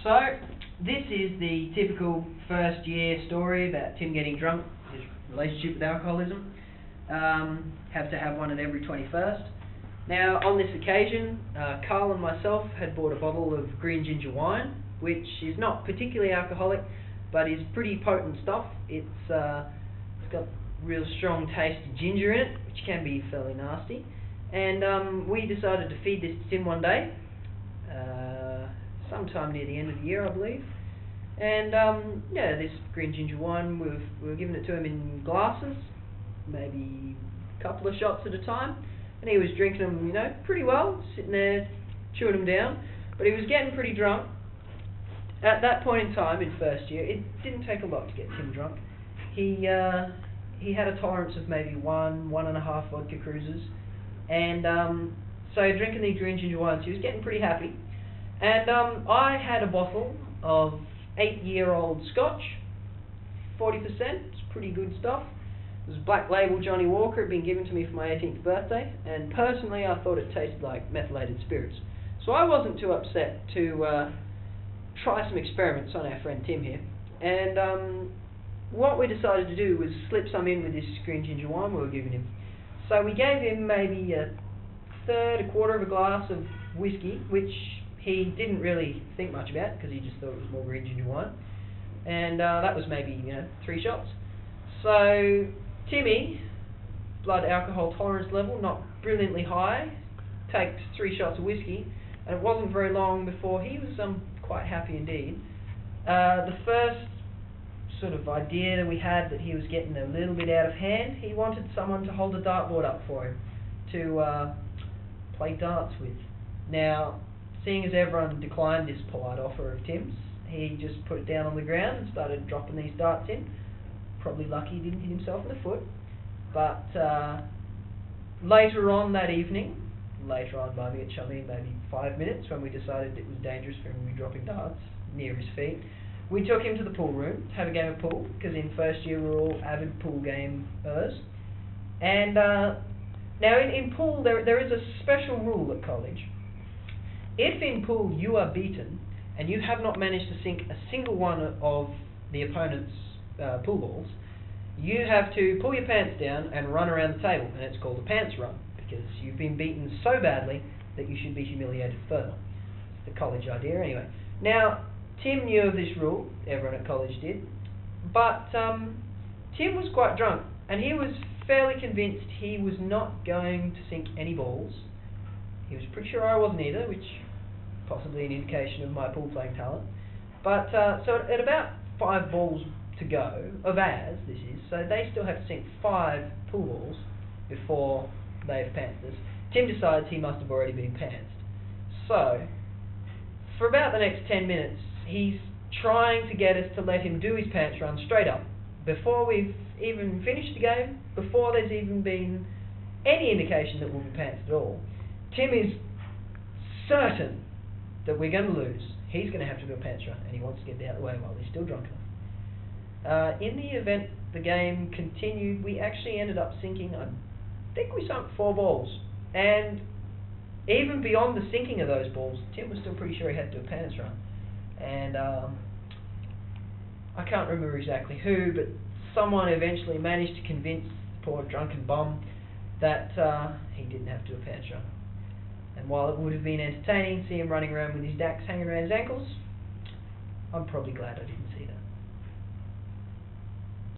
So, this is the typical first year story about Tim getting drunk, his relationship with alcoholism. Have to have one at every 21st. Now, on this occasion, Carl and myself had bought a bottle of green ginger wine, which is not particularly alcoholic, but is pretty potent stuff. It's got real strong taste of ginger in it, which can be fairly nasty. And we decided to feed this to Tim one day, sometime near the end of the year, I believe. And this green ginger wine, we were giving it to him in glasses, maybe a couple of shots at a time, and he was drinking them, pretty well, sitting there chewing them down. But he was getting pretty drunk. At that point in time, in first year, it didn't take a lot to get Tim drunk. He had a tolerance of maybe 1.5 vodka cruisers, and so drinking these green ginger wines, he was getting pretty happy. And I had a bottle of 8-year-old Scotch, 40%, it's pretty good stuff. It was Black Label Johnny Walker, had been given to me for my 18th birthday, and personally I thought it tasted like methylated spirits. So I wasn't too upset to try some experiments on our friend Tim here. And what we decided to do was slip some in with this green ginger wine we were giving him. So we gave him maybe a quarter of a glass of whiskey, which he didn't really think much about because he just thought it was more green ginger wine. And that was maybe, 3 shots. So Timmy, blood alcohol tolerance level, not brilliantly high, takes 3 shots of whiskey, and it wasn't very long before he was quite happy indeed. The first sort of idea that we had that he was getting a little bit out of hand, he wanted someone to hold a dartboard up for him to play darts with. Now, seeing as everyone declined this polite offer of Tim's, he just put it down on the ground and started dropping these darts in. Probably lucky he didn't hit himself in the foot. But later on that evening, later on by which I mean maybe 5 minutes, when we decided it was dangerous for him to be dropping darts near his feet, we took him to the pool room to have a game of pool, because in first year we were all avid pool gamers. And now in pool there is a special rule at college. If in pool you are beaten and you have not managed to sink a single one of the opponent's pool balls, you have to pull your pants down and run around the table, and it's called a pants run, because you've been beaten so badly that you should be humiliated further. It's the college idea anyway. Now, Tim knew of this rule, everyone at college did, but Tim was quite drunk, and he was fairly convinced he was not going to sink any balls. He was pretty sure I wasn't either, which possibly an indication of my pool playing talent. But so at about 5 balls to go, of ours this is, so they still have to sink 5 pool balls before they've pantsed us. Tim decides he must have already been pantsed. So, for about the next 10 minutes, he's trying to get us to let him do his pants run straight up, before we've even finished the game, before there's even been any indication that we'll be pantsed at all. Tim is certain that we're going to lose. He's going to have to do a pants run, and he wants to get out of the way while he's still drunk enough. In the event the game continued, we actually ended up sinking, I think we sunk 4 balls. And even beyond the sinking of those balls, Tim was still pretty sure he had to do a pants run. And I can't remember exactly who, but someone eventually managed to convince the poor drunken bum that he didn't have to do a pants run. And while it would have been entertaining to see him running around with his dacks hanging around his ankles, I'm probably glad I didn't see that.